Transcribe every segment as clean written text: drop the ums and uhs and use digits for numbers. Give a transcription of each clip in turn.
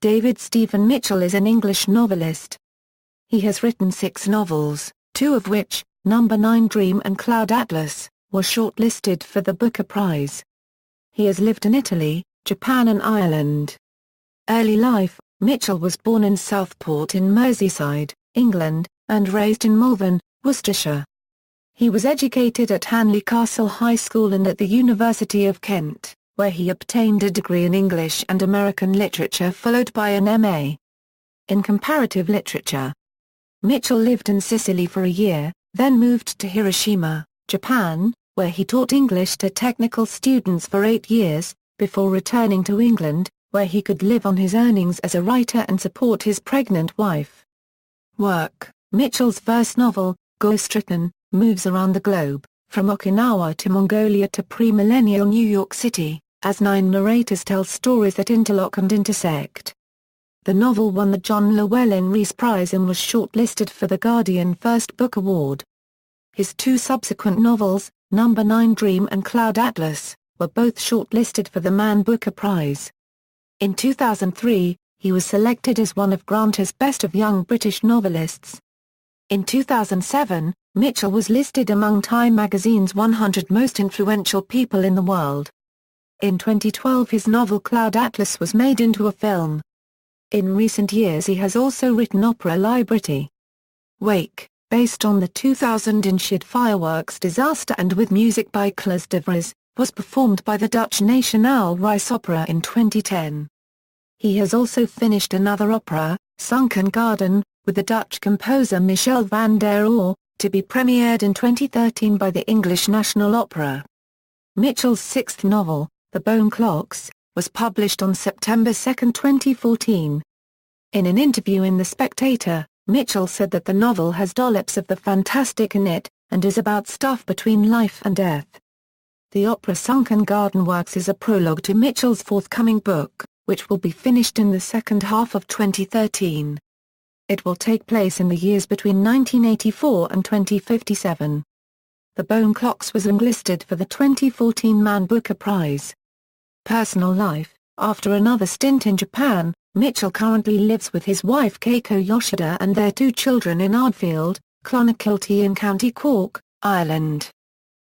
David Stephen Mitchell is an English novelist. He has written 6 novels, 2 of which, Number 9 Dream and Cloud Atlas, were shortlisted for the Booker Prize. He has lived in Italy, Japan and Ireland. Early life: Mitchell was born in Southport in Merseyside, England, and raised in Malvern, Worcestershire. He was educated at Hanley Castle High School and at the University of Kent, where he obtained a degree in English and American literature followed by an M.A. in comparative literature. Mitchell lived in Sicily for a year, then moved to Hiroshima, Japan, where he taught English to technical students for 8 years, before returning to England, where he could live on his earnings as a writer and support his pregnant wife. Work: Mitchell's first novel, Ghostwritten, moves around the globe, from Okinawa to Mongolia to pre-millennial New York City, as 9 narrators tell stories that interlock and intersect. The novel won the John Llewellyn Rhys Prize and was shortlisted for the Guardian First Book Award. His 2 subsequent novels, Number 9 Dream and Cloud Atlas, were both shortlisted for the Man Booker Prize. In 2003, he was selected as one of Granta's Best of Young British Novelists. In 2007, Mitchell was listed among Time magazine's 100 most influential people in the world. In 2012 his novel Cloud Atlas was made into a film. In recent years he has also written opera libretti. Wake, based on the 2000 Enschede fireworks disaster and with music by Klaas de Vries, was performed by the Dutch Nationale Reis Opera in 2010. He has also finished another opera, Sunken Garden, with the Dutch composer Michel van der Oor, to be premiered in 2013 by the English National Opera. Mitchell's 6th novel, The Bone Clocks, was published on September 2, 2014. In an interview in The Spectator, Mitchell said that the novel has dollops of the fantastic in it, and is about stuff between life and death. The opera Sunken Garden works as a prologue to Mitchell's forthcoming book, which will be finished in the second half of 2013. It will take place in the years between 1984 and 2057. The Bone Clocks was longlisted for the 2014 Man Booker Prize. Personal life: after another stint in Japan, Mitchell currently lives with his wife Keiko Yoshida and their 2 children in Ardfield, Clonakilty in County Cork, Ireland.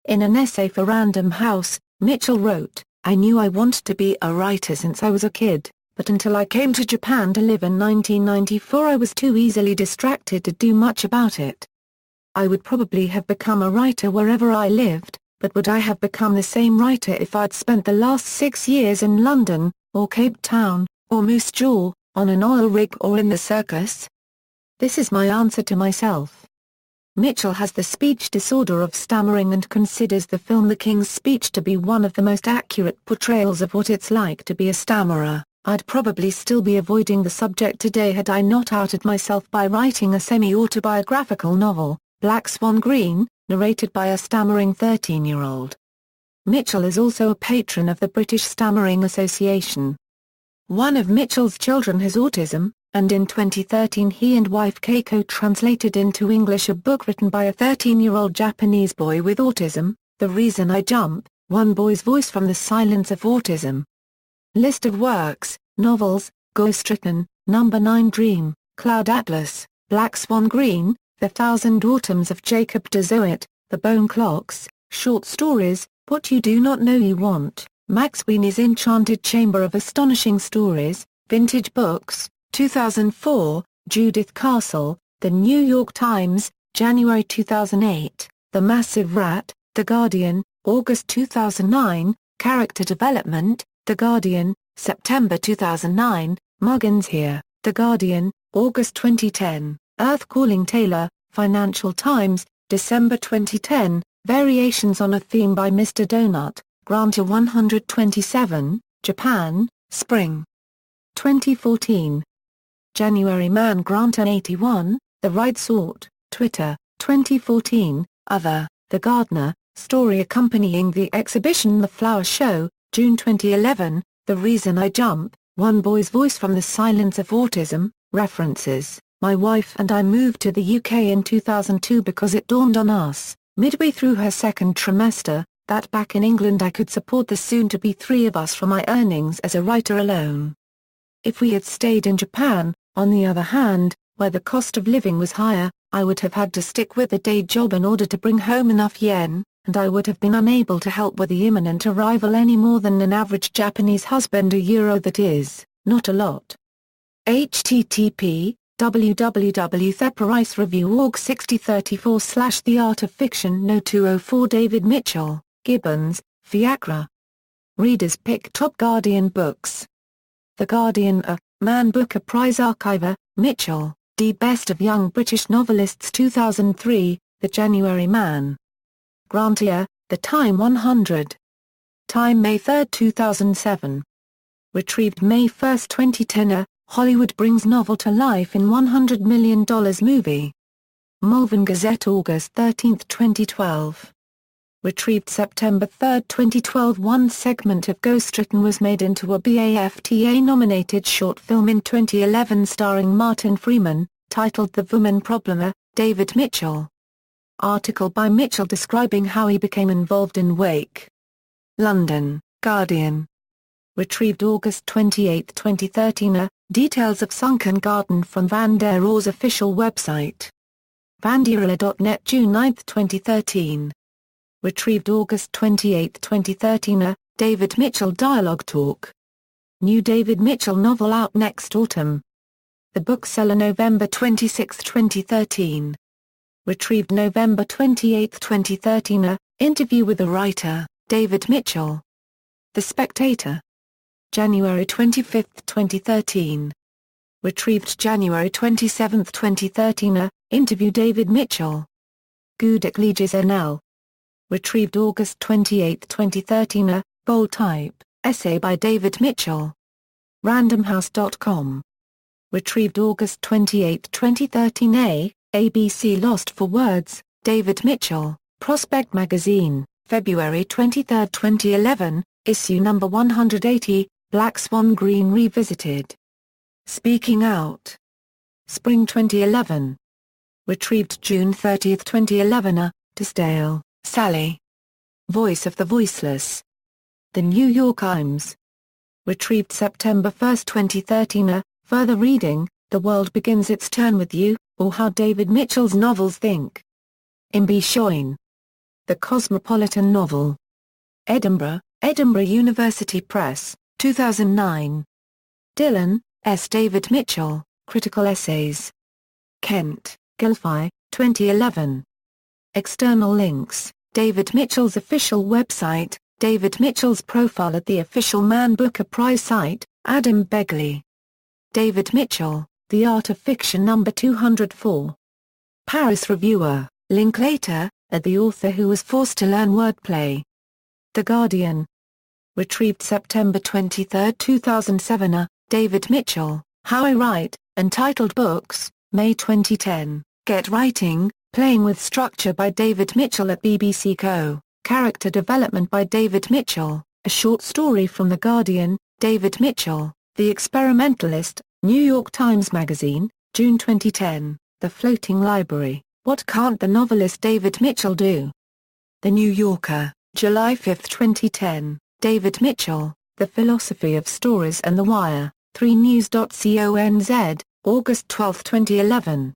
In an essay for Random House, Mitchell wrote, "I knew I wanted to be a writer since I was a kid, but until I came to Japan to live in 1994 I was too easily distracted to do much about it. I would probably have become a writer wherever I lived, but would I have become the same writer if I'd spent the last 6 years in London, or Cape Town, or Moose Jaw, on an oil rig or in the circus? This is my answer to myself." Mitchell has the speech disorder of stammering and considers the film The King's Speech to be one of the most accurate portrayals of what it's like to be a stammerer. "I'd probably still be avoiding the subject today had I not outed myself by writing a semi-autobiographical novel, Black Swan Green, narrated by a stammering 13-year-old. Mitchell is also a patron of the British Stammering Association. One of Mitchell's children has autism, and in 2013 he and wife Keiko translated into English a book written by a 13-year-old Japanese boy with autism, The Reason I Jump, One Boy's Voice from the Silence of Autism. List of works: novels, Ghostwritten, Number 9 Dream, Cloud Atlas, Black Swan Green, The Thousand Autumns of Jacob de Zoet, The Bone Clocks, short stories, What You Do Not Know You Want, Max Weeney's Enchanted Chamber of Astonishing Stories, Vintage Books, 2004, Judith Castle, The New York Times, January 2008, The Massive Rat, The Guardian, August 2009, Character Development, The Guardian, September 2009, Muggins Here, The Guardian, August 2010, Earth Calling Taylor, Financial Times, December 2010, Variations on a Theme by Mr. Donut, Granta 127, Japan, Spring 2014. January Man Granta 81, The Right Sort, Twitter, 2014, Other, The Gardener, story accompanying the exhibition The Flower Show, June 2011, The Reason I Jump, One Boy's Voice from the Silence of Autism, references. My wife and I moved to the UK in 2002 because it dawned on us, midway through her second trimester, that back in England I could support the soon-to-be 3 of us from my earnings as a writer alone. If we had stayed in Japan, on the other hand, where the cost of living was higher, I would have had to stick with a day job in order to bring home enough yen, and I would have been unable to help with the imminent arrival any more than an average Japanese husband €. That is, not a lot. http www.theparisereview.org 6034 The Art of Fiction No 204 David Mitchell, Gibbons, Fiacre. Readers pick top Guardian books. The Guardian Man Booker Prize Archiver, Mitchell, D. Best of Young British Novelists 2003, The January Man. Grantier, The Time 100. Time May 3, 2007. Retrieved May 1, 2010. Hollywood brings novel to life in $100 million movie. Malvern Gazette August 13, 2012. Retrieved September 3, 2012. One segment of Ghostwritten was made into a BAFTA-nominated short film in 2011 starring Martin Freeman, titled The Woman Problem. David Mitchell. Article by Mitchell describing how he became involved in Wake. London, Guardian. Retrieved August 28, 2013. Details of Sunken Garden from Van der Rohe's official website. vanderrohe.net June 9, 2013. Retrieved August 28, 2013. David Mitchell Dialogue Talk. New David Mitchell novel out next autumn. The Bookseller November 26, 2013. Retrieved November 28, 2013. Interview with the writer, David Mitchell. The Spectator. January 25, 2013. Retrieved January 27, 2013. Interview David Mitchell. Goudic Leges NL. Retrieved August 28, 2013. Bold type, essay by David Mitchell. randomhouse.com. Retrieved August 28, 2013. ABC Lost for Words, David Mitchell, Prospect Magazine, February 23, 2011, issue number 180, Black Swan Green Revisited. Speaking Out. Spring 2011. Retrieved June 30, 2011. Tisdale, Sally. Voice of the Voiceless. The New York Times. Retrieved September 1, 2013. Further reading, The World Begins Its Turn With You, or How David Mitchell's Novels Think. Imbi Shoin. The Cosmopolitan Novel. Edinburgh, Edinburgh University Press, 2009. Dillon, S. David Mitchell, Critical Essays. Kent, Guilfy, 2011. External links, David Mitchell's official website, David Mitchell's profile at the official Man Booker Prize site, Adam Begley. David Mitchell, The Art of Fiction No. 204. Paris Reviewer, Linklater, at the author who was forced to learn wordplay. The Guardian. Retrieved September 23, 2007. David Mitchell, How I Write, Entitled Books, May 2010. Get Writing, Playing with Structure by David Mitchell at BBC Co. Character Development by David Mitchell, a short story from The Guardian. David Mitchell, The Experimentalist, New York Times Magazine, June 2010. The Floating Library, What Can't the Novelist David Mitchell Do? The New Yorker, July 5, 2010. David Mitchell, The Philosophy of Stories and The Wire, 3news.conz, August 12, 2011.